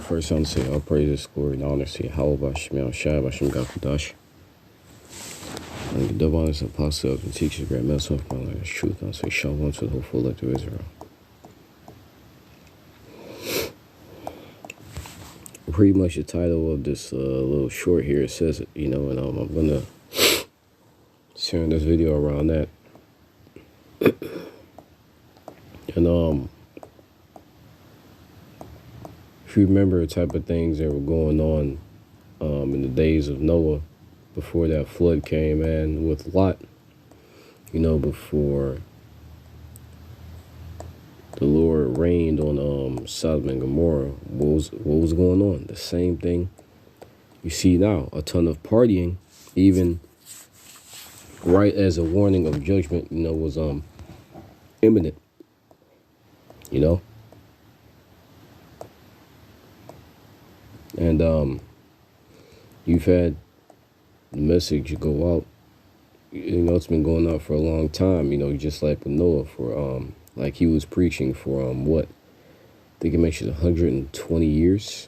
First, I'm say all praises, glory, and honor to Yahweh Shemel Shai Bashem Gakudash. And the divine is apostle and teachers, great medicine of my life is truth. And I say shalom to the whole full elect of Israel. Pretty much the title of this little short here, it says it, and I'm gonna share this video around that. And if you remember the type of things that were going on in the days of Noah before that flood came, and with Lot, before the Lord rained on Sodom and Gomorrah, what was going on? The same thing you see now, a ton of partying, even right as a warning of judgment, was imminent, and you've had the message go out. It's been going out for a long time. Just like with Noah, for like he was preaching for what? I think it mentioned 120 years.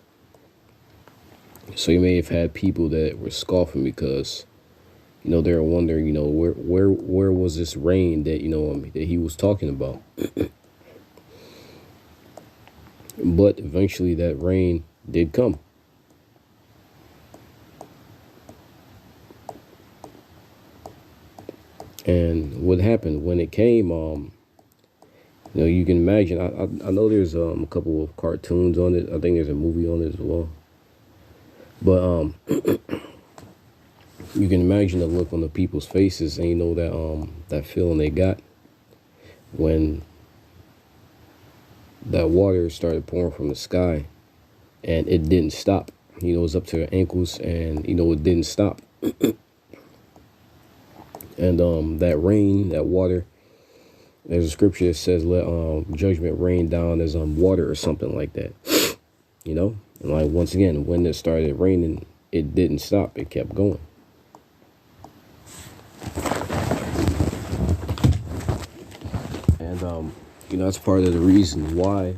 So you may have had people that were scoffing because, they were wondering, where was this rain that that he was talking about? But eventually that rain did come. And what happened when it came, you can imagine, I know there's a couple of cartoons on it. I think there's a movie on it as well. But you can imagine the look on the people's faces, and that feeling they got when that water started pouring from the sky and it didn't stop. It was up to their ankles, and it didn't stop. And that rain, that water, there's a scripture that says, let judgment rain down as water or something like that. And like, once again, when it started raining, it didn't stop. It kept going. And that's part of the reason why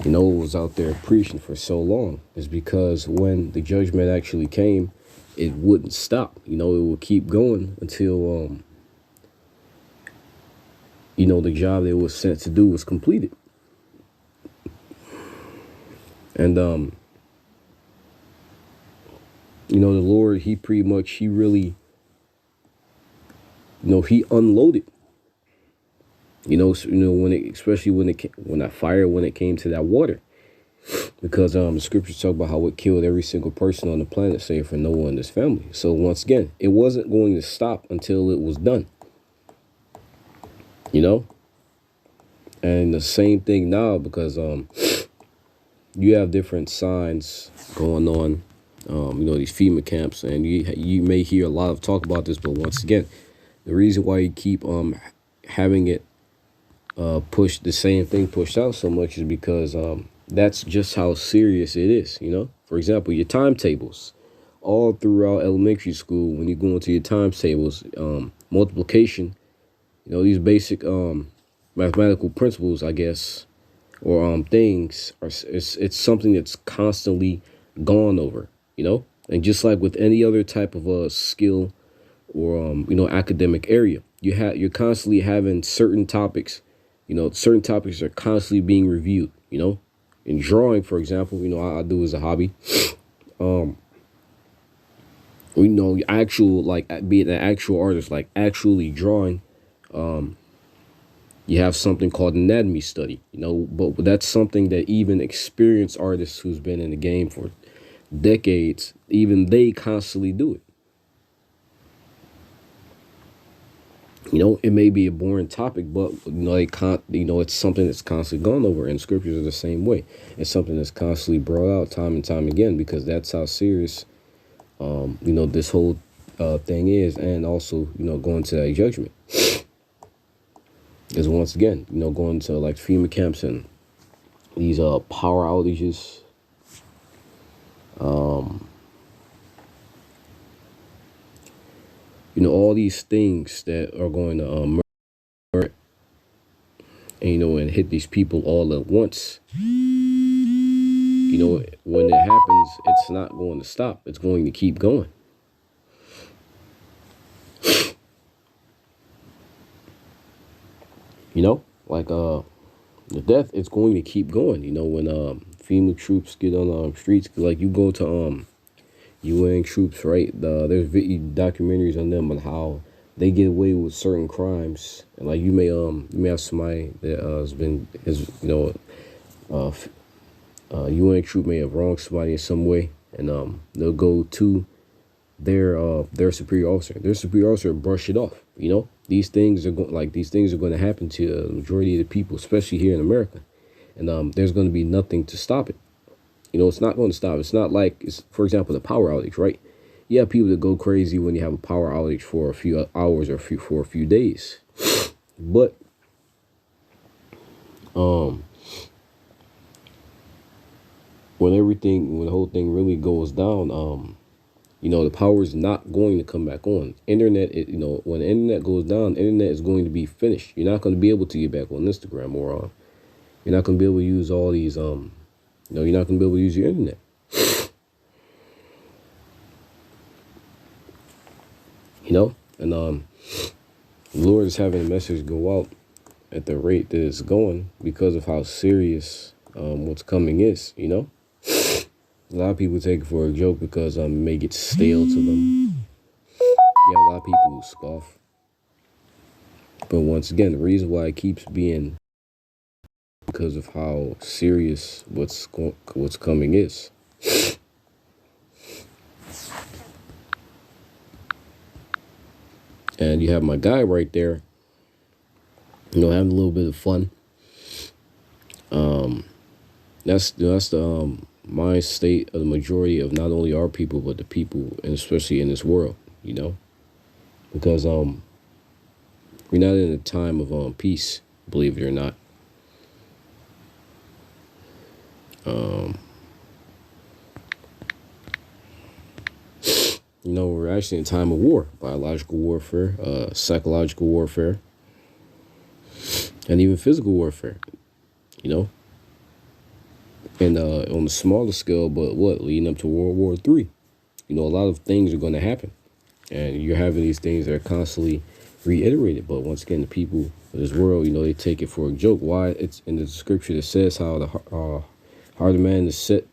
Noah was out there preaching for so long, is because when the judgment actually came, it wouldn't stop. It would keep going until the job they were sent to do was completed. And the Lord, he really he unloaded, especially when that fire, when it came to that water, because the scriptures talk about how it killed every single person on the planet, save for Noah and his family. So once again, it wasn't going to stop until it was done. And the same thing now, because you have different signs going on, these FEMA camps, and you may hear a lot of talk about this, but once again, the reason why you keep having it pushed, the same thing pushed out so much, is because that's just how serious it is. For example, your timetables, all throughout elementary school, when you go into your timetables, multiplication, these basic mathematical principles, I guess, or things, it's something that's constantly gone over, and just like with any other type of skill or academic area, you're constantly having certain topics. Certain topics are constantly being reviewed. In drawing, for example, I do as a hobby. Actual, like, being an actual artist, like actually drawing, you have something called anatomy study, but that's something that even experienced artists who's been in the game for decades, even they constantly do it. It may be a boring topic, but it's something that's constantly gone over, and scriptures are the same way. It's something that's constantly brought out time and time again, because that's how serious this whole thing is. And also going to that judgment is, once again, going to like FEMA camps and these power outages, all these things that are going to and hit these people all at once. you know, when it happens, it's not going to stop. It's going to keep going. You know, like the death, it's going to keep going. You know, when FEMA troops get on streets, like you go to UN troops, right? There's documentaries on them on how they get away with certain crimes, and like you may have somebody that UN troop may have wronged somebody in some way, and they'll go to their superior officer. Their superior officer brush it off. You know, these things are going to happen to the majority of the people, especially here in America, and there's going to be nothing to stop it. You know, it's not going to stop. It's not like, for example, the power outage, right? You have people that go crazy when you have a power outage for a few hours or for a few days. But when the whole thing really goes down, you know, the power is not going to come back on. Internet, when the internet goes down, the internet is going to be finished. You're not going to be able to get back on Instagram, or you're not going to be able to use all these you're not going to be able to use your internet. You know, and the Lord is having a message go out at the rate that it's going because of how serious what's coming is. You know, a lot of people take it for a joke because it may get stale to them. Yeah, a lot of people who scoff. But once again, the reason why it keeps being because of how serious what's coming is. And you have my guy right there, you know, having a little bit of fun. That's the mind state of the majority of not only our people, but the people, and especially in this world, you know, because we're not in a time of peace, believe it or not. You know, we're actually in a time of war, biological warfare, psychological warfare, and even physical warfare, you know. And on the smaller scale, but leading up to World War III, you know, a lot of things are going to happen. And you're having these things that are constantly reiterated. But once again, the people of this world, you know, they take it for a joke. Why? It's in the scripture that says how the heart of man is set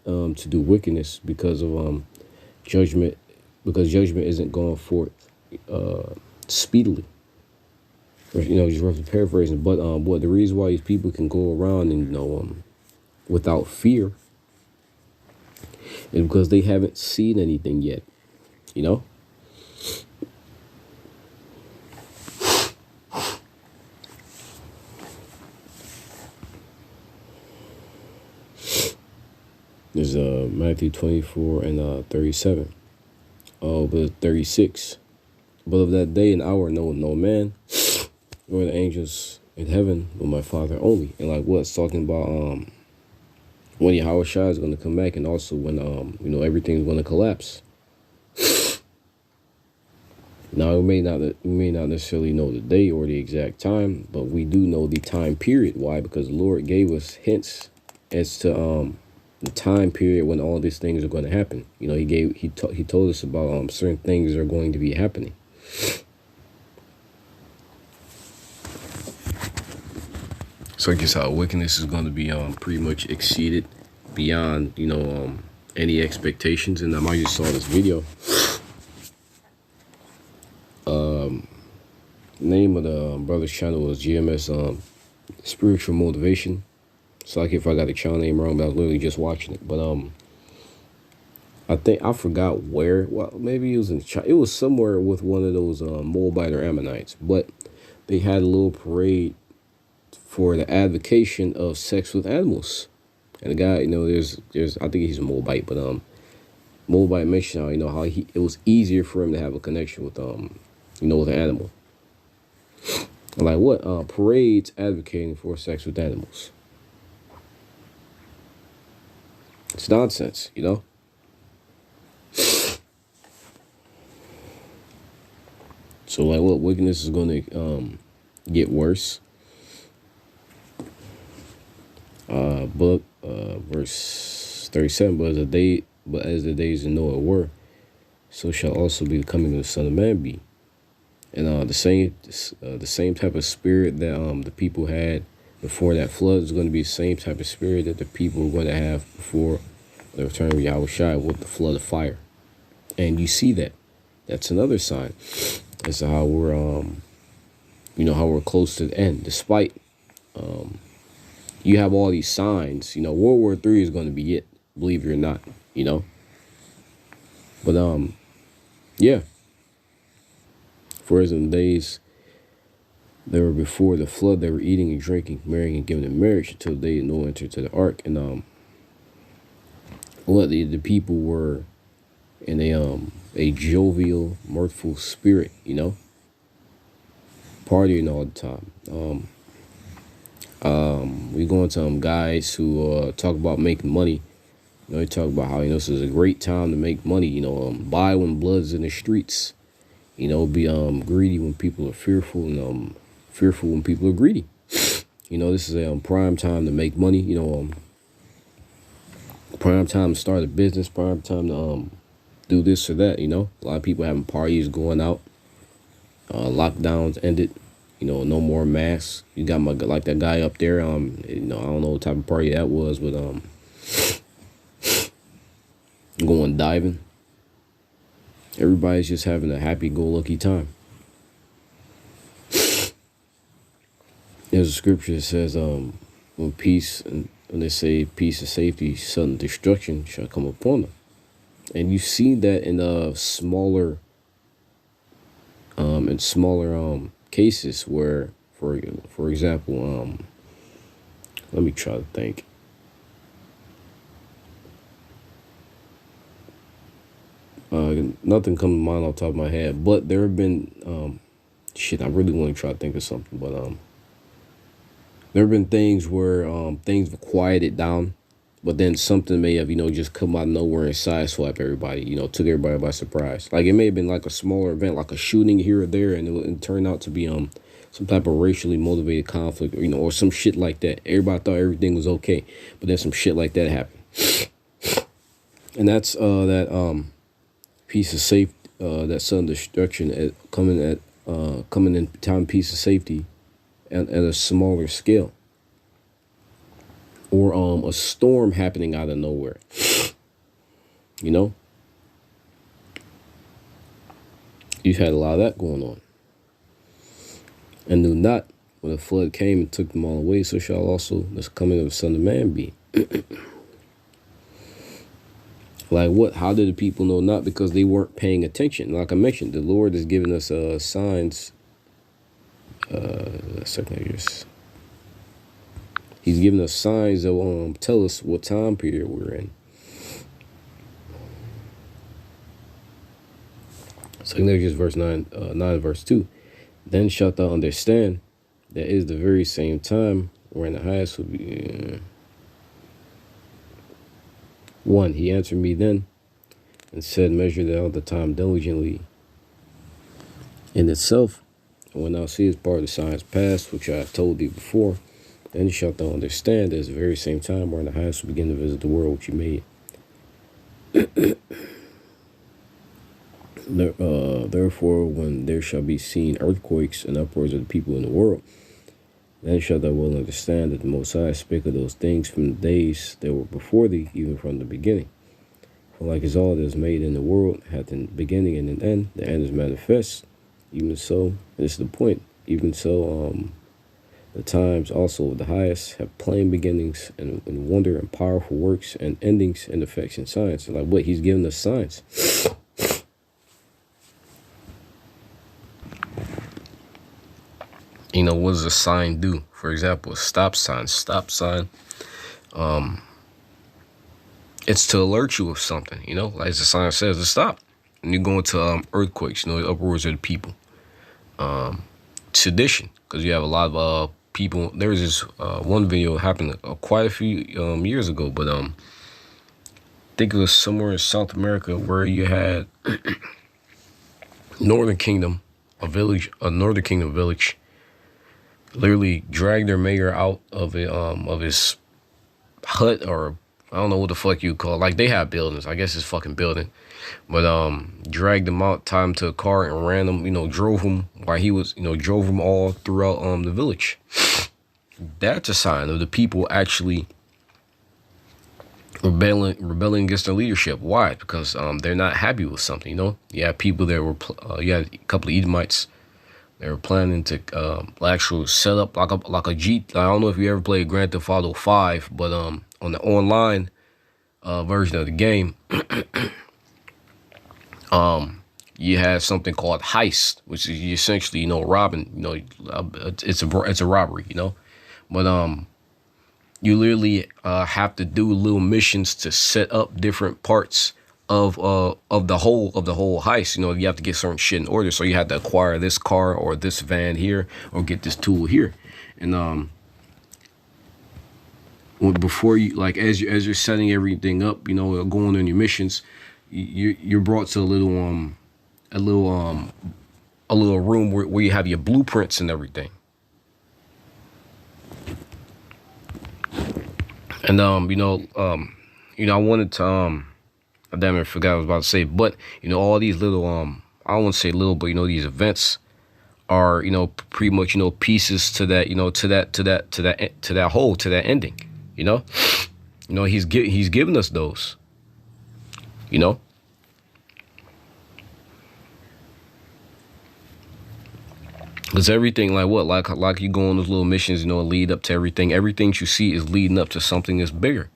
to do wickedness because of judgment, because judgment isn't going forth speedily. Or, you know, just roughly paraphrasing. But the reason why these people can go around and, you know, without fear is because they haven't seen anything yet, you know? There's Matthew 24 and 37. Oh, but 36. But of that day and hour knoweth no man, nor the angels in heaven, but my Father only. And like what's talking about when Yahweh Shai is going to come back, and also when you know, everything's going to collapse. Now we may not necessarily know the day or the exact time, but we do know the time period. Why? Because the Lord gave us hints as to the time period when all these things are going to happen. You know, he told us about certain things are going to be happening. So I guess how wickedness is going to be pretty much exceeded beyond, you know, any expectations. And I just saw this video. Name of the brother's channel was GMS Spiritual Motivation. So like if I got the channel name wrong, but I was literally just watching it. But I think I forgot where. Well, maybe it was it was somewhere with one of those Moabite or Ammonites. But they had a little parade for the advocation of sex with animals. And the guy, you know, there's I think he's a Moabite, but Moabite mentioned how, you know, how it was easier for him to have a connection with you know, with an animal. Like what? Parades advocating for sex with animals. It's nonsense, you know? So like what? Wickedness is going to get worse. Book verse 37. But as the days of Noah were, so shall also be the coming of the Son of Man be. And the same type of spirit that the people had before that flood is going to be the same type of spirit that the people are going to have before the return of Yahushua with the flood of fire. And you see that. That's another sign as to how we're how we're close to the end. Despite you have all these signs, World War III is going to be it, believe it or not, But yeah. For as in the days that were before the flood, they were eating and drinking, marrying and giving in marriage until the day Noah entered to the ark. And the people were in a jovial, mirthful spirit, partying all the time. We go into guys who talk about making money. They talk about how this is a great time to make money. Buy when blood's in the streets. Be greedy when people are fearful, and fearful when people are greedy. This is a prime time to make money. Prime time to start a business. Prime time to do this or that. A lot of people having parties, going out. Lockdowns ended. No more masks. You got like that guy up there. I don't know what type of party that was, but going diving. Everybody's just having a happy-go-lucky time. There's a scripture that says, when they say peace and safety, sudden destruction shall come upon them. And you see that in smaller cases where, for example, let me try to think. Nothing comes to mind off the top of my head, but there have been I really want to try to think of something, but there have been things where things have quieted down, but then something may have just come out of nowhere and sideswipe everybody, took everybody by surprise. Like it may have been like a smaller event, like a shooting here or there, and it turned out to be some type of racially motivated conflict, or some shit like that. Everybody thought everything was okay, but then some shit like that happened, and that's that piece of safety, that sudden destruction coming in time, piece of safety at a smaller scale, or a storm happening out of nowhere. You've had a lot of that going on. And knew not when the flood came and took them all away, so shall also the coming of the Son of Man be. Like what? How did the people know not? Because they weren't paying attention. Like I mentioned, the Lord has given us signs. He's given us signs that tell us what time period we're in. Second Ezra verse 9, verse 2. Then shalt thou understand that is the very same time wherein the highest will be. 1. He answered me then and said, measure thou the time diligently in itself. And when thou seest part of the signs past, which I have told thee before, then shalt thou understand that is the very same time wherein the highest will begin to visit the world which he made. Therefore, when there shall be seen earthquakes and uproars of the people in the world, then shalt thou well understand that the Most High spake of those things from the days that were before thee, even from the beginning. For like as all that is made in the world hath a beginning and an end, the end is manifest. Even so, and this is the point, even so, the times also of the highest have plain beginnings and wonder and powerful works and endings and effects and signs. Like what? He's giving us signs. What does a sign do? For example, a stop sign. It's to alert you of something, like the sign says to stop. And you go into earthquakes, the uproars of the people. Sedition, because you have a lot of people. There was this one video happened quite a few years ago, but I think it was somewhere in South America where you had Northern Kingdom village, literally dragged their mayor out of his hut, or I don't know what the fuck you call it. Like, they have buildings. I guess it's fucking building. But dragged him out, tied him to a car, and ran him. Drove him while he was, drove him all throughout the village. That's a sign of the people actually rebelling against their leadership. Why? Because they're not happy with something. You have people that were you had a couple of Edomites. They were planning to actually set up like a G. I don't know if you ever played Grand Theft Auto 5, but on the online version of the game, you had something called heist, which is essentially robbing. It's a robbery. But you literally have to do little missions to set up different parts of the whole heist. You have to get certain shit in order. So you have to acquire this car or this van here, or get this tool here. And before you, like, as you're setting everything up, going on your missions, you're brought to a little room where you have your blueprints and everything. And I wanted to damn it, I forgot what I was about to say. But all these little I don't want to say little, but these events are pretty much pieces to that to that whole, to that ending. He's giving us those. Because everything, like you go on those little missions, lead up to everything. Everything you see is leading up to something that's bigger.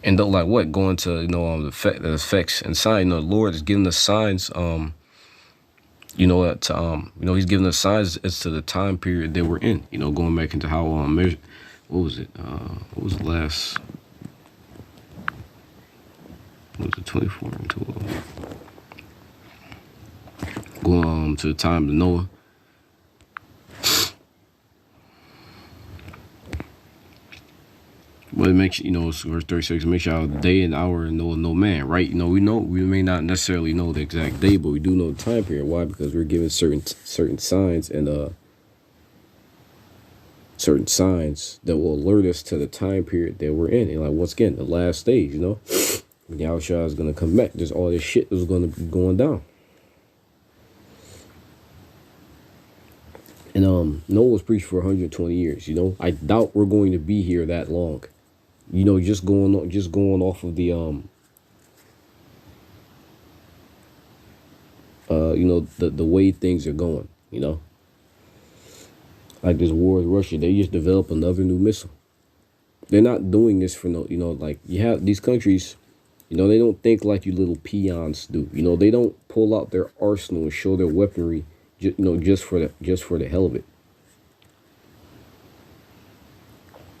And going to the effects and sign. The Lord is giving us signs. He's giving us signs as to the time period that we're in. Going back into how what was it? What was the last? What was it? 24 and 12. Going to the time of Noah. But it makes, it's verse 36, it makes y'all day and hour and know no man, right? We may not necessarily know the exact day, but we do know the time period. Why? Because we're given certain signs and certain signs that will alert us to the time period that we're in. And once again, the last days, when Yahushua is going to come back, there's all this shit that's going to be going down. And Noah was preached for 120 years. I doubt we're going to be here that long. Just going off of the the way things are going. Like this war with Russia, they just developed another new missile. They're not doing this for you have these countries. They don't think like you little peons do. They don't pull out their arsenal and show their weaponry. Just for the hell of it.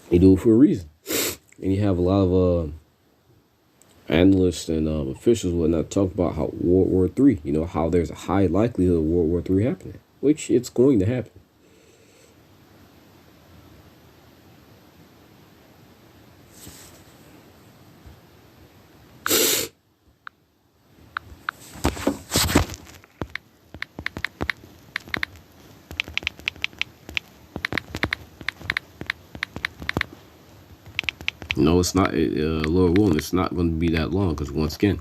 They do it for a reason. And you have a lot of analysts and officials and whatnot talk about how World War III, how there's a high likelihood of World War III happening, which it's going to happen. It's not, Lord willing, it's not going to be that long, because once again,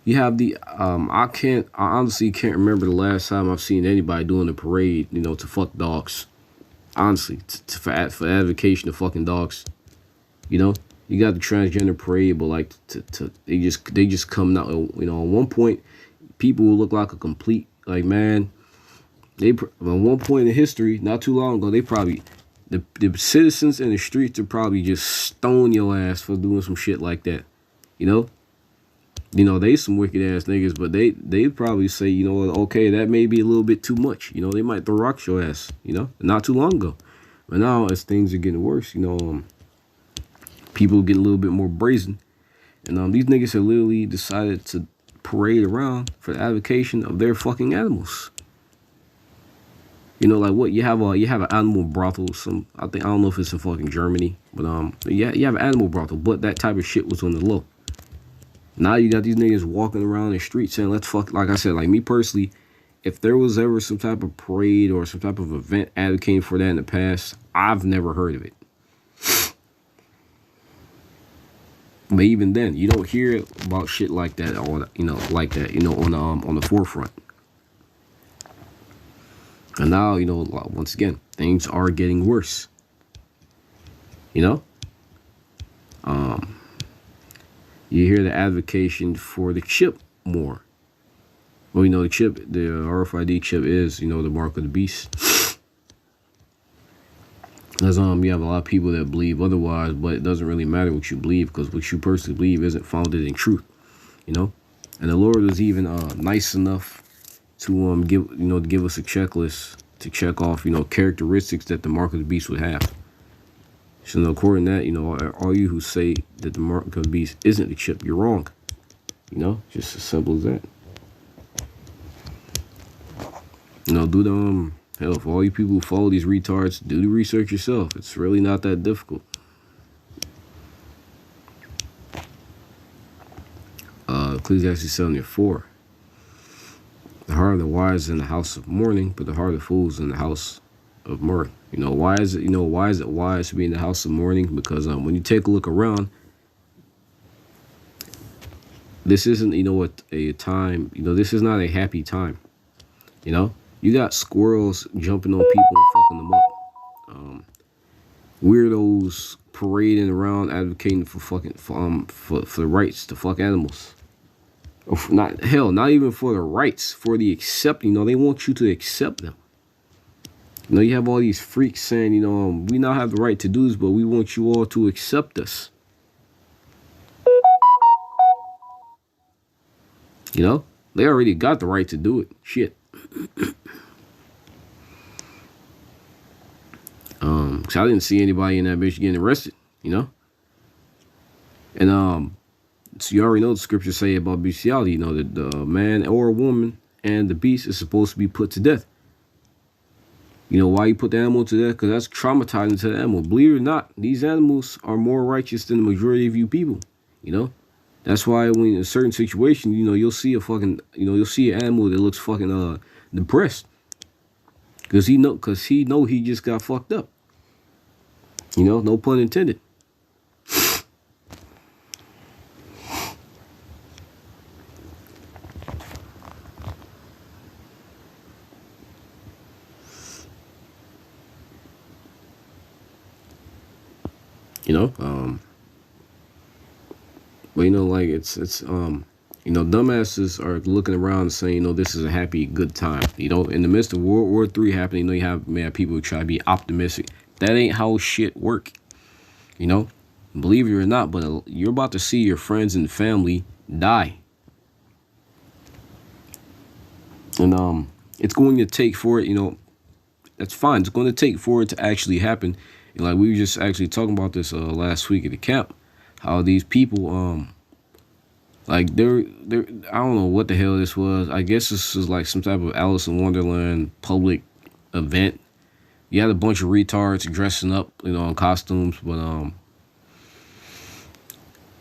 you have the, I honestly can't remember the last time I've seen anybody doing a parade, to fuck dogs. Honestly, for advocation of fucking dogs. You got the transgender parade, but they just come out, at one point, people will look like a complete, man, at one point in history, not too long ago, they probably, the citizens in the streets are probably just stone your ass for doing some shit like that. They some wicked ass niggas, but they probably say, okay, that may be a little bit too much. They might throw rocks your ass, not too long ago. But now, as things are getting worse, people get a little bit more brazen. And these niggas have literally decided to parade around for the avocation of their fucking animals. What you have an animal brothel. I don't know if it's in fucking Germany, but yeah, you have an animal brothel. But that type of shit was on the low. Now you got these niggas walking around the street saying, let's fuck. Like I said, me personally, if there was ever some type of parade or some type of event advocating for that in the past, I've never heard of it. But even then, you don't hear about shit like that on, on the forefront. And now, once again, things are getting worse. You hear the advocation for the chip more. Well, the chip, the RFID chip is, the mark of the beast. As you have a lot of people that believe otherwise, but it doesn't really matter what you believe, because what you personally believe isn't founded in truth. And the Lord was even nice enough to give us a checklist to check off, characteristics that the mark of the beast would have. So according to that, all you who say that the mark of the beast isn't the chip, you're wrong. Just as simple as that. Do the hell, for all you people who follow these retards, do the research yourself. It's really not that difficult. Ecclesiastes 7:4. The heart of the wise is in the house of mourning, but the heart of fools is in the house of mirth. Why is it wise to be in the house of mourning? Because when you take a look around, this isn't, a time, this is not a happy time. You got squirrels jumping on people and fucking them up. Weirdos parading around advocating for the rights to fuck animals. Or not even for the rights, for the accepting. They want you to accept them. You have all these freaks saying, we now have the right to do this, but we want you all to accept us. They already got the right to do it. Shit. Cause I didn't see anybody in that bitch getting arrested, And so you already know the scriptures say about bestiality, that the man or a woman and the beast is supposed to be put to death. Why you put the animal to death? Because that's traumatizing to the animal. Believe it or not, these animals are more righteous than the majority of you people. That's why when in a certain situation, you'll see you'll see an animal that looks fucking depressed. Cause he know he just got fucked up. No pun intended. But dumbasses are looking around and saying, this is a happy, good time. In the midst of World War III happening, you have people who try to be optimistic. That ain't how shit work. Believe it or not, but you're about to see your friends and family die. And it's going to take for it, that's fine. It's going to take for it to actually happen. Like we were just actually talking about this last week at the camp, how these people like they're I don't know what the hell this was. I guess this is like some type of Alice in Wonderland public event. You had a bunch of retards dressing up, in costumes, but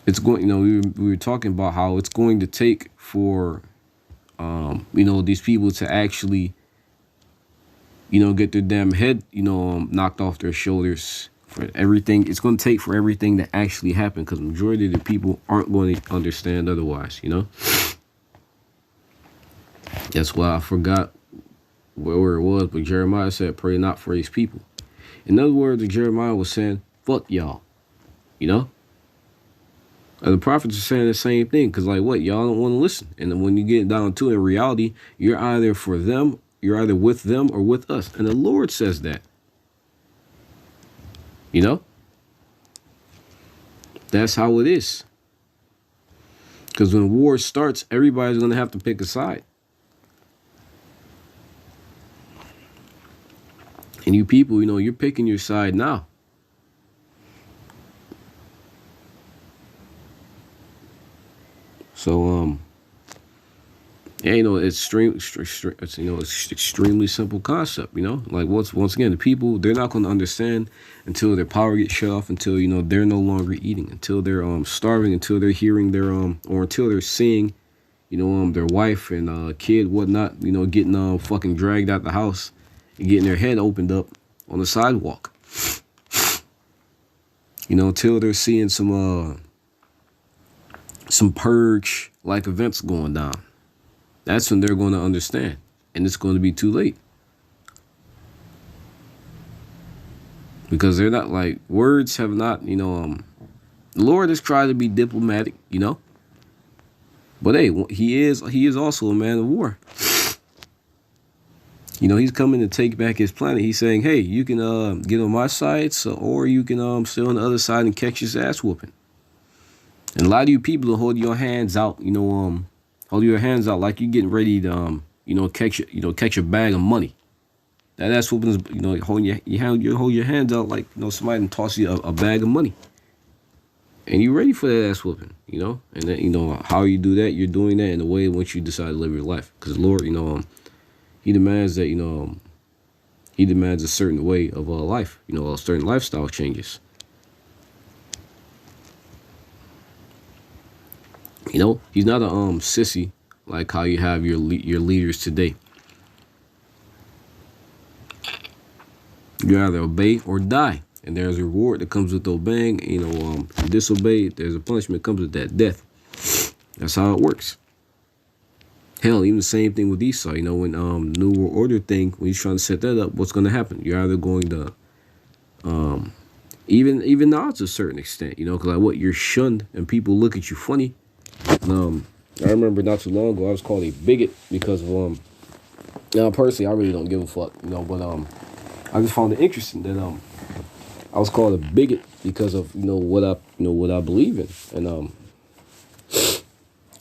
it's going. We were talking about how it's going to take for these people to actually get their damn head knocked off their shoulders for everything. It's going to take for everything to actually happen, because majority of the people aren't going to understand otherwise. That's why I forgot where it was, but Jeremiah said, pray not for these people. In other words, Jeremiah was saying, fuck y'all, and the prophets are saying the same thing, because like what, y'all don't want to listen. And then when you get down to it, in reality, you're either for them, you're either with them or with us. And the Lord says that, that's how it is. Because when war starts, everybody's going to have to pick a side. And you people, you're picking your side now. So, it's extremely simple concept, like once again, the people, they're not going to understand until their power gets shut off, until, they're no longer eating, until they're starving, until they're hearing their, or until they're seeing, their wife and kid, whatnot, getting fucking dragged out the house and getting their head opened up on the sidewalk, until they're seeing some, some purge like events going down. That's when they're going to understand, and it's going to be too late. Because they're not like, words have not, the Lord has tried to be diplomatic, but hey, he is also a man of war. He's coming to take back his planet. He's saying, hey, you can get on my side, or you can stay on the other side and catch his ass whooping. And a lot of you people will hold your hands out, hold your hands out like you're getting ready to catch a bag of money. That's what hold your hands out like somebody can toss you a bag of money, and you're ready for that ass whooping, and then how you do that, you're doing that in a way in which you decide to live your life, because the Lord, he demands that he demands a certain way of life, a certain lifestyle changes. He's not a sissy like how you have your leaders today. You either obey or die, and there's a reward that comes with obeying. You disobey, there's a punishment that comes with that, death. That's how it works. Hell, even the same thing with Esau. When New World Order thing, when he's trying to set that up, what's going to happen? You're either going to, even now to a certain extent, because like what, you're shunned and people look at you funny. I remember not too long ago I was called a bigot because of now personally I really don't give a fuck, but I just found it interesting that I was called a bigot because of what I believe in, and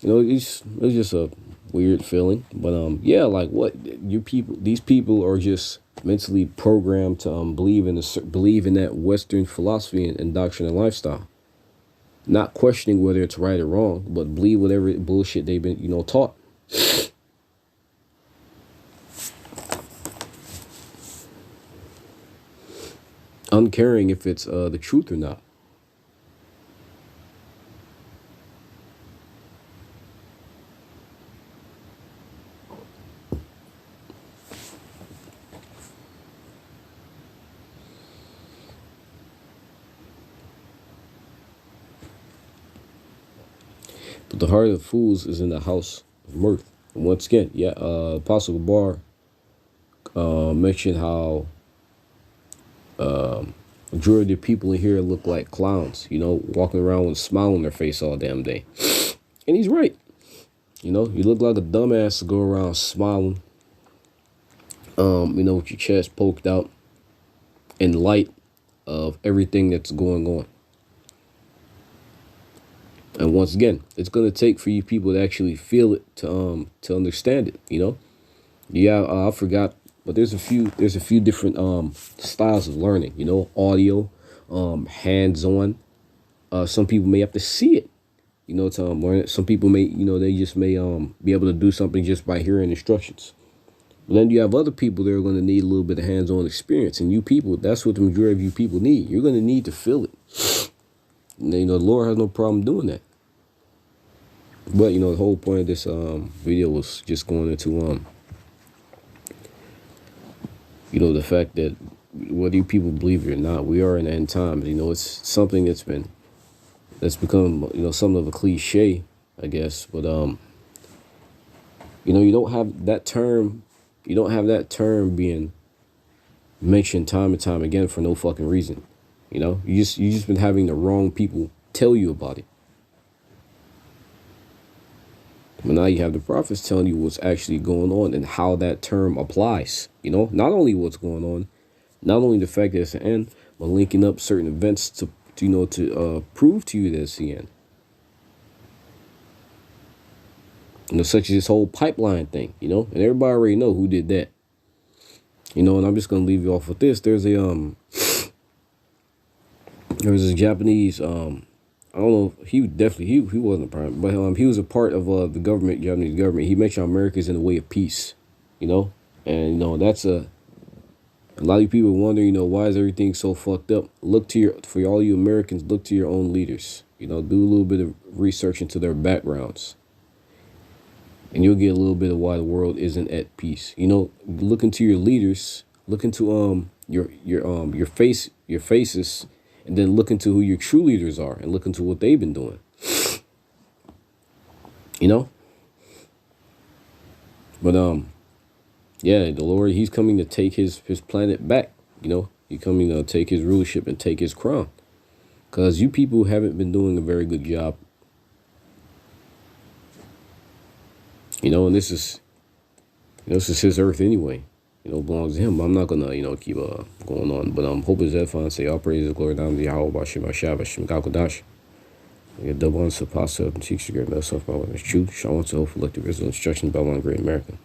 it's just a weird feeling, but yeah, like what, these people are just mentally programmed to believe in that Western philosophy and doctrine and lifestyle, not questioning whether it's right or wrong, but believe whatever bullshit they've been taught. Uncaring if it's the truth or not. But the heart of fools is in the house of mirth. And once again, yeah, Apostle Gabar mentioned how majority of people in here look like clowns, walking around with a smile on their face all damn day. And he's right. You look like a dumbass to go around smiling, with your chest poked out in light of everything that's going on. And once again, it's going to take for you people to actually feel it to understand it, Yeah, I forgot, but there's a few different styles of learning, audio, hands-on. Some people may have to see it, to learn it. Some people may, they just may be able to do something just by hearing instructions. But then you have other people that are going to need a little bit of hands-on experience, and you people, that's what the majority of you people need. You're going to need to feel it. And, the Lord has no problem doing that. But the whole point of this video was just going into the fact that whether you people believe it or not, we are in the end times. It's something that's become something of a cliche, I guess. But you don't have that term. You don't have that term being mentioned time and time again for no fucking reason. You just been having the wrong people tell you about it. But now you have the prophets telling you what's actually going on and how that term applies. Not only what's going on, not only the fact that it's the end, but linking up certain events to prove to you that it's the end. Such as this whole pipeline thing, and everybody already know who did that. And I'm just gonna leave you off with this. There was a Japanese I don't know. He wasn't a prime, but he was a part of the government, Japanese government. He mentioned America's in the way of peace, and that's a lot of people wonder, why is everything so fucked up? For all you Americans, look to your own leaders. Do a little bit of research into their backgrounds, and you'll get a little bit of why the world isn't at peace. Look into your leaders, look into your faces. And then look into who your true leaders are and look into what they've been doing. You know? But yeah, the Lord, he's coming to take his planet back. You know, he's coming to take his rulership and take his crown. Because you people haven't been doing a very good job. You know, and this is his earth anyway. You know, belongs to him. I'm not gonna, keep going on. But hope is Zephon say all praises, glory down to Yahweh, Bashim Hashab, Bashim Gakodash. I get double on Sapasa and teach the great myself by what is true. Shawan to hope for the wisdom instructions by one great American.